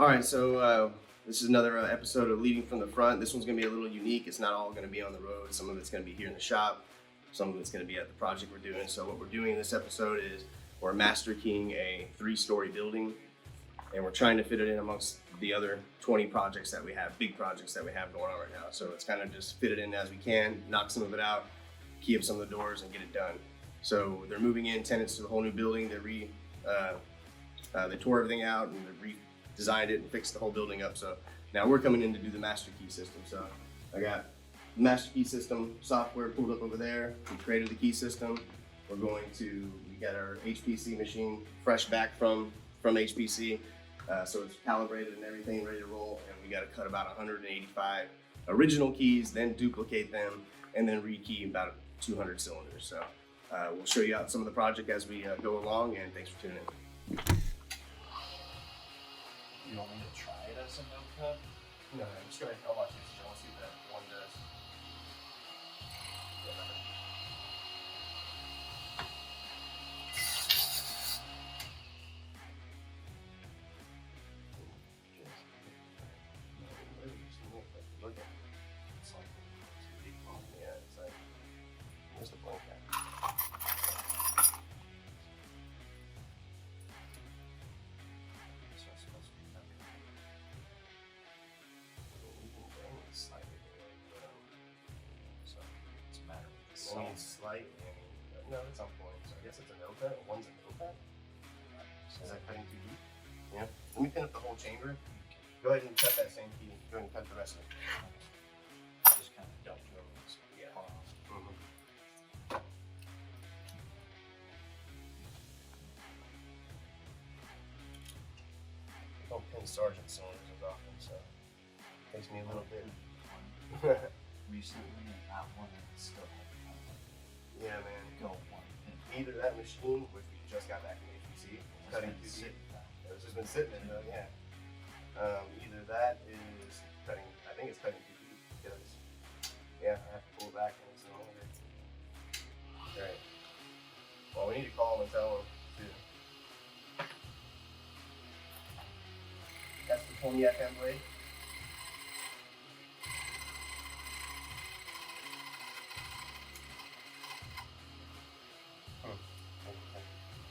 All right, so this is another episode of Leading from the Front. This one's going to be a little unique. It's not all going to be on the road. Some of it's going to be here in the shop. Some of it's going to be at the project we're doing. So what we're doing in this episode is we're master keying a 3-story building, and we're trying to fit it in amongst the other 20 projects that we have, big projects that we have going on right now. So it's kind of just fit it in as we can, knock some of it out, key up some of the doors, and get it done. So they're moving in tenants to a whole new building. They tore everything out and they redesigned it and fixed the whole building up. So now we're coming in to do the master key system. So I got the master key system software pulled up over there. We created the key system. We got our HPC machine fresh back from HPC. So it's calibrated and everything ready to roll. And we got to cut about 185 original keys, then duplicate them, and then rekey about 200 cylinders. So we'll show you out some of the project as we go along, and thanks for tuning in. You want me to try it as a no cut? No, I'm just gonna, I'll watch this. I want to see what that one does. Look at it. It's like too big. Yeah, it's like, where's the blank at? I mean, slight. No, it's on point. So I guess it's a no cut. One's a no cut. Is that cutting too deep? Yeah. Let me pin up the whole chamber. Go ahead and cut that same key. Go ahead and cut the rest of it. Just kind of dump those. Yeah. I don't pin sergeant cylinders as often, so it takes me a little bit. Recently, and that one still had Yeah, man. go one pin. Either that machine, which we just got back from HPC, cutting too deep. It's just been sitting in there, yeah. Either that is cutting, I think it's cutting too deep because, yeah, I have to pull it back and it's no longer. Right. Well, we need to call them and tell them too. That's the 20 FM blade.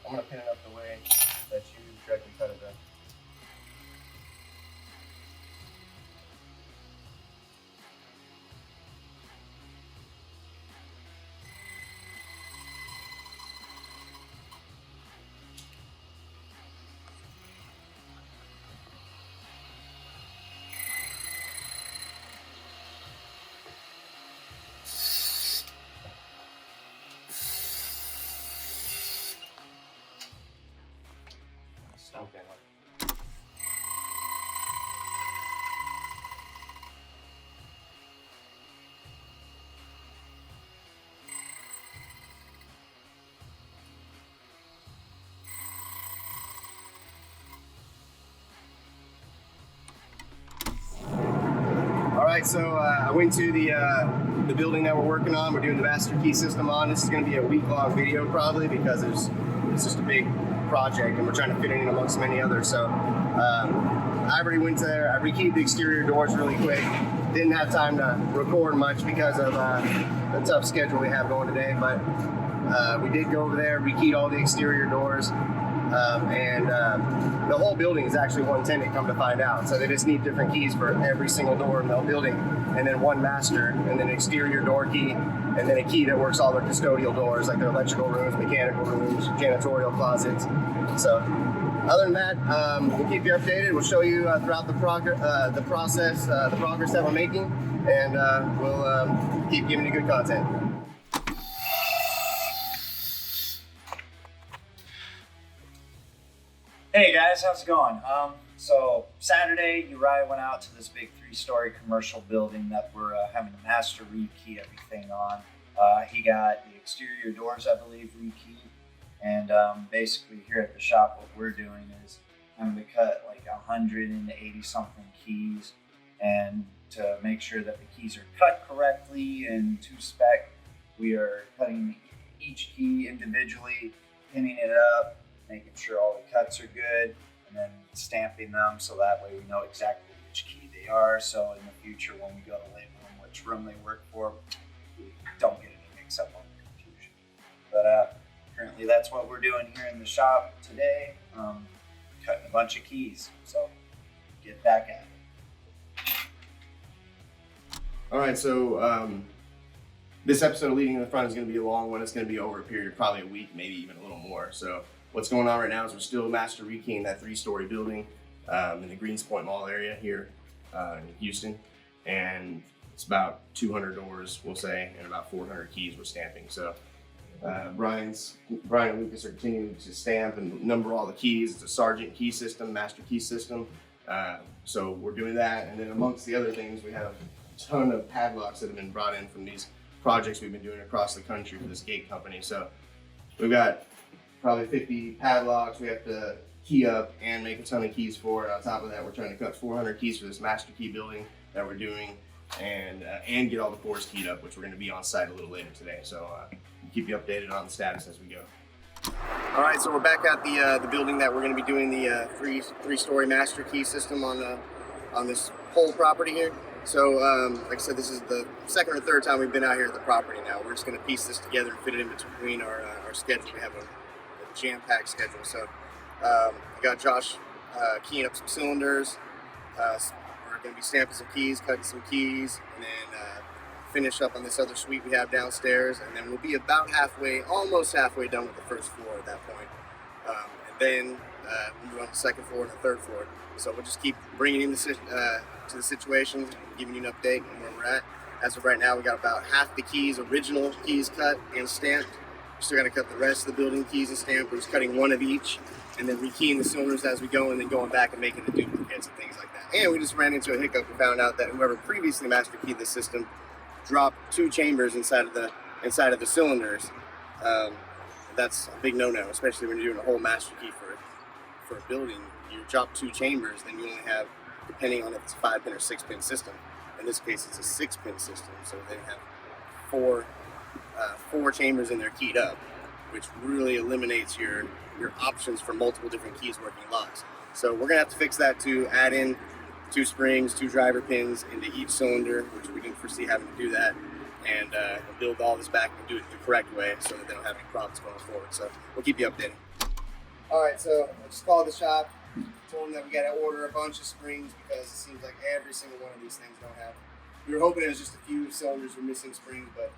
I'm going to pin it up the way that you directly cut it, though. Okay. All right, so I went to the building that we're working on. We're doing the master key system on. This is going to be a week-long video probably because it's just a big project and we're trying to fit it in amongst many others. So I already went there. I rekeyed the exterior doors really quick. Didn't have time to record much because of the tough schedule we have going today, but we did go over there, rekeyed all the exterior doors, and the whole building is actually one tenant, come to find out. So they just need different keys for every single door in the whole building, and then one master, and then an exterior door key, and then a key that works all their custodial doors, like their electrical rooms, mechanical rooms, janitorial closets. So other than that, we'll keep you updated. We'll show you throughout the progress that we're making, and we'll keep giving you good content. Hey guys, how's it going? So Saturday, Uriah went out to this big 3-story commercial building that we're having a master rekey everything on. He got the exterior doors, I believe, rekeyed. And basically here at the shop, what we're doing is I'm going to cut like 180 something keys, and to make sure that the keys are cut correctly and to spec, we are cutting each key individually, pinning it up, making sure all the cuts are good, and then stamping them so that way we know exactly which key they are. So in the future, when we go to label them which room they work for, we don't get any mix up on the confusion. But currently that's what we're doing here in the shop today, cutting a bunch of keys. So get back at it. All right, so this episode of Leading in the Front is going to be a long one. It's going to be over a period of probably a week, maybe even a little more. So what's going on right now is we're still master rekeying that 3-story building in the Greens Point Mall area here in Houston. And it's about 200 doors, we'll say, and about 400 keys we're stamping. So Brian and Lucas are continuing to stamp and number all the keys. It's a sergeant key system, master key system. So we're doing that. And then amongst the other things, we have a ton of padlocks that have been brought in from these projects we've been doing across the country for this gate company. So we've got probably 50 padlocks we have to key up and make a ton of keys for. And on top of that, we're trying to cut 400 keys for this master key building that we're doing, and get all the cores keyed up, which we're going to be on site a little later today. So we'll keep you updated on the status as we go. All right, so we're back at the building that we're going to be doing the three-story master key system on this whole property here. So, like I said, this is the second or third time we've been out here at the property now. We're just going to piece this together and fit it in between our schedule. We have a jam-packed schedule. So, we got Josh keying up some cylinders. We're going to be stamping some keys, cutting some keys, and then finish up on this other suite we have downstairs. And then we'll be about halfway, almost halfway done with the first floor at that point. And then we'll move on to the second floor and the third floor. So we'll just keep bringing in to the situation, giving you an update on where we're at. As of right now, we got about half the keys, original keys cut and stamped. We're still got to cut the rest of the building keys and stamped. We're just cutting one of each and then rekeying the cylinders as we go, and then going back and making the duplicates and things like that. And we just ran into a hiccup. We found out that whoever previously master keyed the system dropped 2 chambers inside of the cylinders. That's a big no-no, especially when you're doing a whole master key for a building. You drop 2 chambers, then you only have, depending on if it's a 5-pin or 6-pin system. In this case, it's a 6-pin system, so they have 4 chambers in there keyed up, which really eliminates your options for multiple different keys working locks. So we're gonna have to fix that to add in 2 springs, 2 driver pins into each cylinder, which we didn't foresee having to do that, and build all this back and do it the correct way so that they don't have any problems going forward. So we'll keep you updated. All right, so I just called the shop. Told them that we got to order a bunch of springs because it seems like every single one of these things don't have. We were hoping it was just a few cylinders were missing springs, but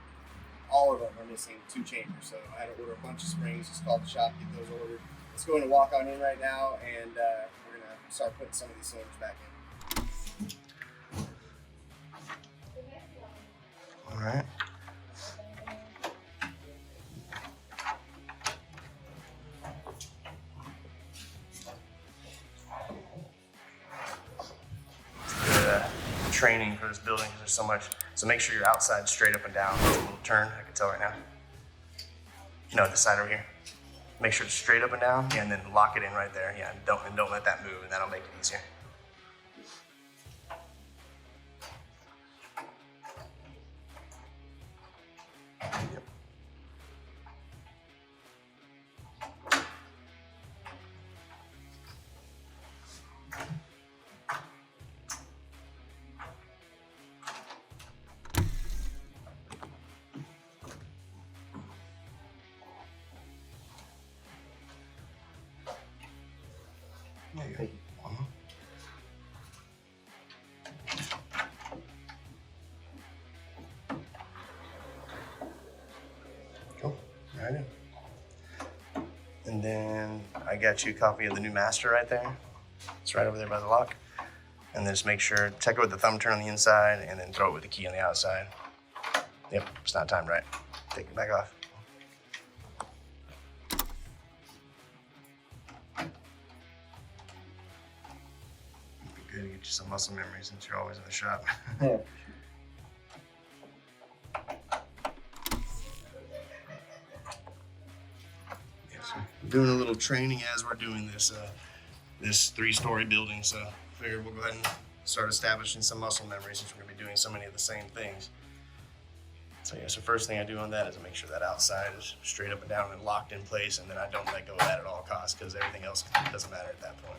all of them are missing 2 chambers. So I had to order a bunch of springs. Just called the shop, get those ordered. Let's go in and walk on in right now, and we're gonna start putting some of these cylinders back in. All right. Training for this building because there's so much. So make sure your outside straight up and down. There's a little turn, I can tell right now. No, this side over here. Make sure it's straight up and down, yeah, and then lock it in right there. Yeah, and don't let that move, and that'll make it easier. Yep. There you go. Cool. All right. And then I got you a copy of the new master right there. It's right over there by the lock. And then just make sure, check it with the thumb turn on the inside, and then throw it with the key on the outside. Yep, it's not timed right. Take it back off. Good to get you some muscle memory since you're always in the shop. Yeah. Yes, we're doing a little training as we're doing this this 3-story building, so I figured we'll go ahead and start establishing some muscle memory since we're gonna be doing so many of the same things. So yeah, so first thing I do on that is I make sure that outside is straight up and down and locked in place, and then I don't let go of that at all costs because everything else doesn't matter at that point.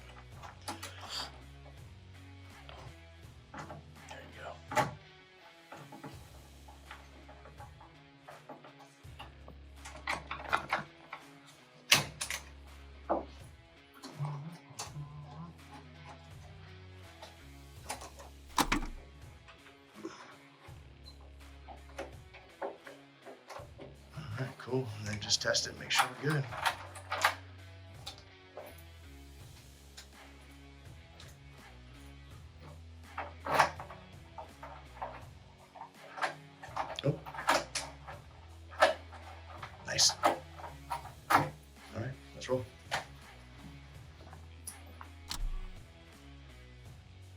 Cool, and then just test it, make sure we're good. Oh. Nice. All right, let's roll.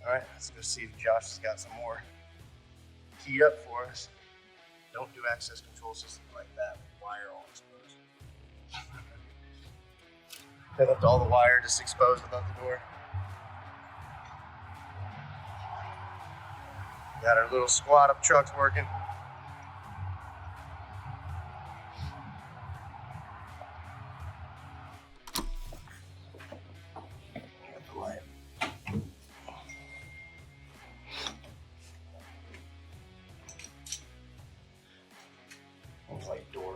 All right, let's go see if Josh has got some more keyed up for us. Don't do access control systems like that with wire all exposed. They left all the wire just exposed above the door. Got our little squad of trucks working. Got the light. Light door.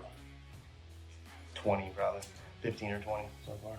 20 probably. 15 or 20 so far.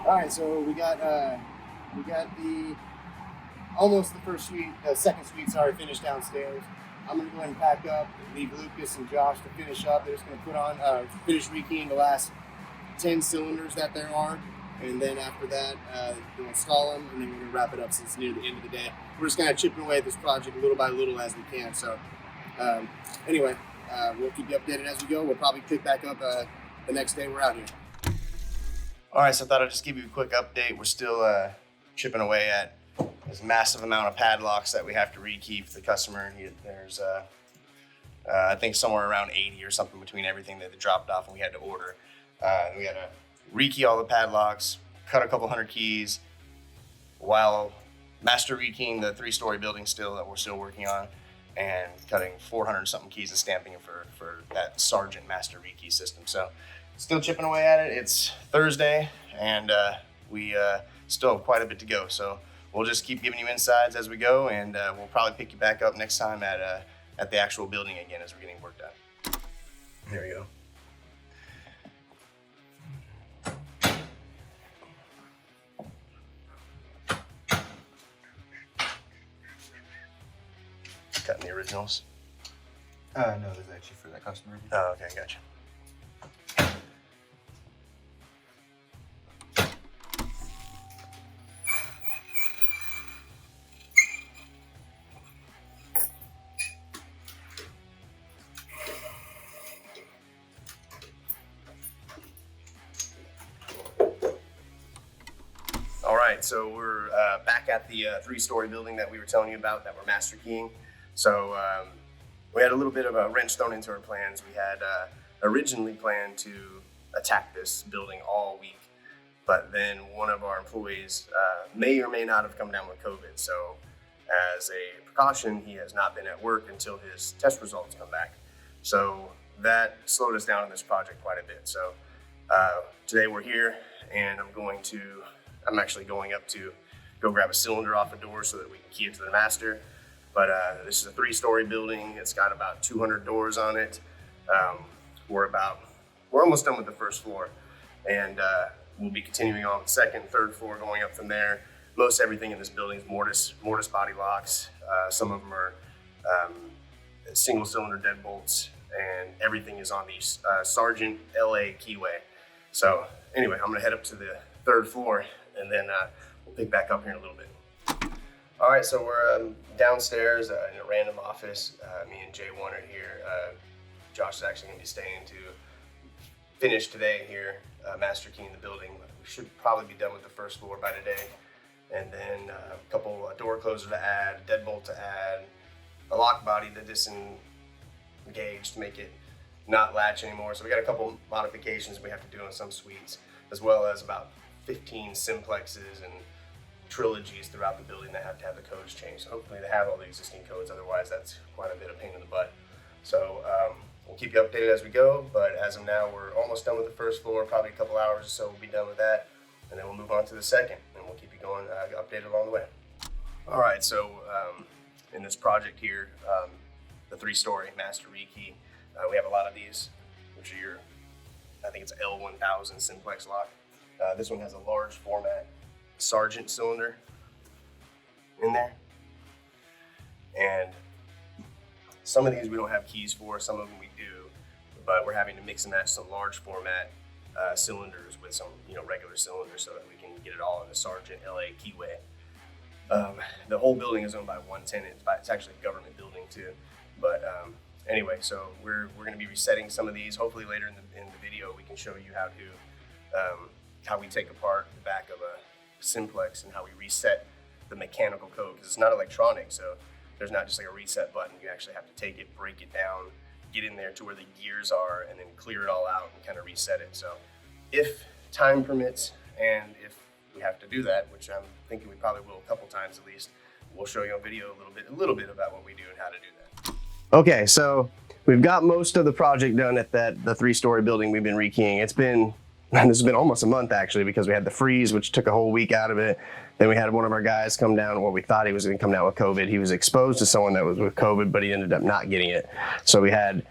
All right, so we got the almost the first suite, the second suite, sorry, finished downstairs. I'm gonna go ahead and pack up, leave Lucas and Josh to finish up. They're just gonna put on, finish rekeying the last 10 cylinders that there are, and then after that, we'll install them, and then we're gonna wrap it up since it's near the end of the day. We're just kind of chipping away at this project little by little as we can. So anyway, we'll keep you updated as we go. We'll probably pick back up the next day we're out here. All right, so I thought I'd just give you a quick update. We're still chipping away at this massive amount of padlocks that we have to rekey for the customer. There's, I think, somewhere around 80 or something between everything that they dropped off and we had to order. We had to rekey all the padlocks, cut a couple hundred keys, while master rekeying the 3-story building still that we're still working on, and cutting 400 something keys and stamping it for that Sergeant master rekey system. So still chipping away at it. It's Thursday, and we still have quite a bit to go. So we'll just keep giving you insides as we go, and we'll probably pick you back up next time at the actual building again as we're getting work done. There we go. Cutting the originals. No, this is actually for that customer. Oh, okay, gotcha. All right, so we're back at the 3-story building that we were telling you about that we're master keying. So we had a little bit of a wrench thrown into our plans. We had originally planned to attack this building all week, but then one of our employees may or may not have come down with COVID. So as a precaution, he has not been at work until his test results come back. So that slowed us down on this project quite a bit. So today we're here, and I'm actually going up to go grab a cylinder off a door so that we can key it to the master. But this is a 3-story building. It's got about 200 doors on it. We're almost done with the first floor, and we'll be continuing on the second, third floor, going up from there. Most everything in this building is mortise body locks. Some of them are single cylinder deadbolts, and everything is on the Sargent LA keyway. So anyway, I'm gonna head up to the 3rd floor and then we'll pick back up here in a little bit. All right, so we're downstairs in a random office. Me and J1 are here. Josh is actually gonna be staying to finish today here, master keying the building. We should probably be done with the 1st floor by today. And then a couple door closer to add, deadbolt to add, a lock body to disengage to make it not latch anymore. So we got a couple modifications we have to do on some suites, as well as about 15 simplexes and trilogies throughout the building that have to have the codes changed. So hopefully they have all the existing codes, otherwise that's quite a bit of pain in the butt. So we'll keep you updated as we go, but as of now we're almost done with the 1st floor, probably a couple hours or so we'll be done with that, and then we'll move on to the 2nd, and we'll keep you going, updated along the way. All right, so in this project here, the 3-story master rekey, we have a lot of these, which are your, I think it's L1000 simplex lock. This one has a large format Sargent cylinder in there, and some of these we don't have keys for, some of them we do, but we're having to mix and match some large format cylinders with some regular cylinders so that we can get it all in the Sargent LA keyway. The whole building is owned by one tenant. It's actually a government building too. But anyway, so we're going to be resetting some of these. Hopefully later in the video we can show you how we take apart the back of a simplex and how we reset the mechanical code, because it's not electronic, so there's not just like a reset button. You actually have to take it, break it down, get in there to where the gears are, and then clear it all out and kind of reset it. So if time permits, and if we have to do that, which I'm thinking we probably will a couple times at least, we'll show you on video a little bit about what we do and how to do that. Okay, so we've got most of the project done at the 3-story building we've been rekeying. This has been almost a month actually, because we had the freeze, which took a whole week out of it. Then we had one of our guys come down, we thought he was gonna come down with COVID. He was exposed to someone that was with COVID, but he ended up not getting it. So we had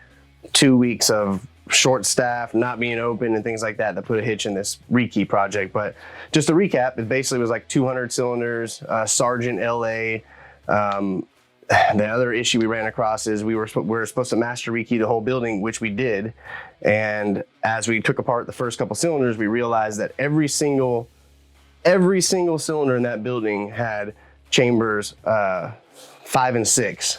2 weeks of short staff, not being open and things like that put a hitch in this rekey project. But just to recap, it basically was like 200 cylinders, Sargent LA. The other issue we ran across is we were supposed to master rekey the whole building, which we did. And as we took apart the first couple cylinders, we realized that every single cylinder in that building had chambers 5 and 6.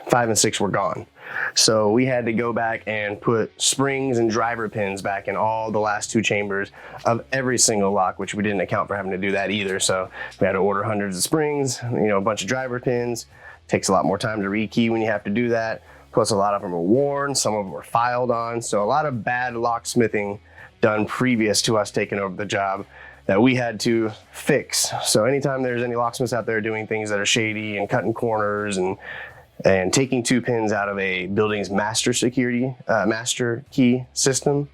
5 and 6 were gone. So we had to go back and put springs and driver pins back in all the last 2 chambers of every single lock, which we didn't account for having to do that either. So we had to order hundreds of springs, a bunch of driver pins. Takes a lot more time to rekey when you have to do that. Plus a lot of them are worn, some of them were filed on. So a lot of bad locksmithing done previous to us taking over the job that we had to fix. So anytime there's any locksmiths out there doing things that are shady and cutting corners and taking 2 pins out of a building's master key system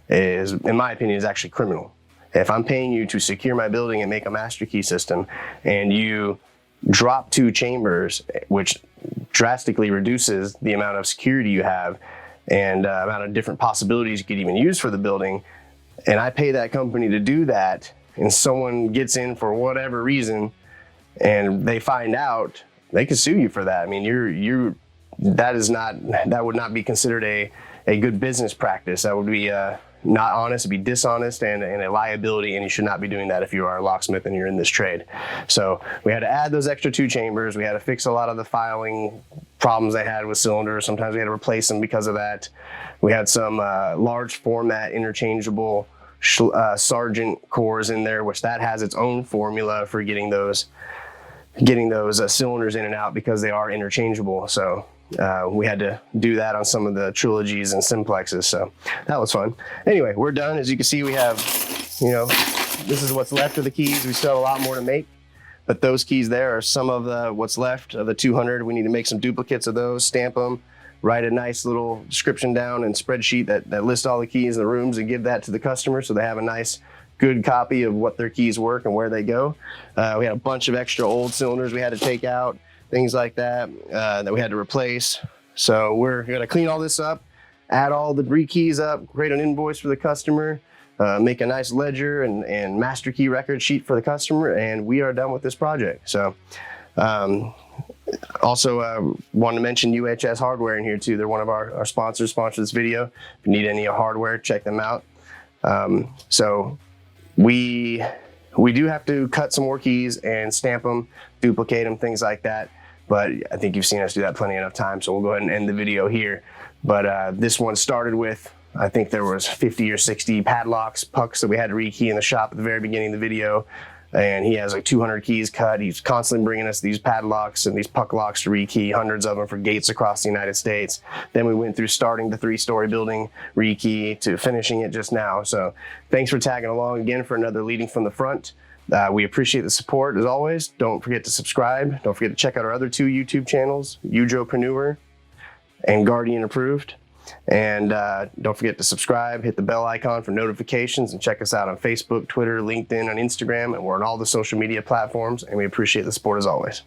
is, in my opinion, is actually criminal. If I'm paying you to secure my building and make a master key system, and you drop 2 chambers, which drastically reduces the amount of security you have and amount of different possibilities you could even use for the building, and I pay that company to do that, and someone gets in for whatever reason and they find out, they could sue you for that. I mean, that would not be considered a good business practice. That would be not honest, it'd be dishonest and a liability, and you should not be doing that if you are a locksmith and you're in this trade. So we had to add those extra 2 chambers. We had to fix a lot of the filing problems they had with cylinders. Sometimes we had to replace them because of that. We had some large format interchangeable Sargent cores in there, which that has its own formula for getting those cylinders in and out, because they are interchangeable. So we had to do that on some of the trilogies and simplexes, so that was fun. Anyway, we're done. As you can see, we have, this is what's left of the keys. We still have a lot more to make, but those keys there are some of what's left of the 200. We need to make some duplicates of those, stamp them, write a nice little description down and spreadsheet that lists all the keys in the rooms, and give that to the customer so they have a nice good copy of what their keys work and where they go. We had a bunch of extra old cylinders we had to take out, things like that, that we had to replace. So we're gonna clean all this up, add all the rekeys up, create an invoice for the customer, make a nice ledger and master key record sheet for the customer, and we are done with this project. So Also, wanted to mention UHS Hardware in here too. They're one of our sponsors, sponsor this video. If you need any hardware, check them out. So we do have to cut some more keys and stamp them, duplicate them, things like that. But I think you've seen us do that plenty enough time, so we'll go ahead and end the video here. But this one started with, I think there was 50 or 60 padlocks, pucks that we had to rekey in the shop at the very beginning of the video. And he has like 200 keys cut. He's constantly bringing us these padlocks and these puck locks to rekey, hundreds of them for gates across the United States. Then we went through starting the 3-story building rekey to finishing it just now. So thanks for tagging along again for another Leading from the Front. We appreciate the support as always. Don't forget to subscribe. Don't forget to check out our other 2 YouTube channels, Udropreneur and Guardian Approved. And don't forget to subscribe, hit the bell icon for notifications, and check us out on Facebook, Twitter, LinkedIn, and Instagram. And we're on all the social media platforms, and we appreciate the support as always.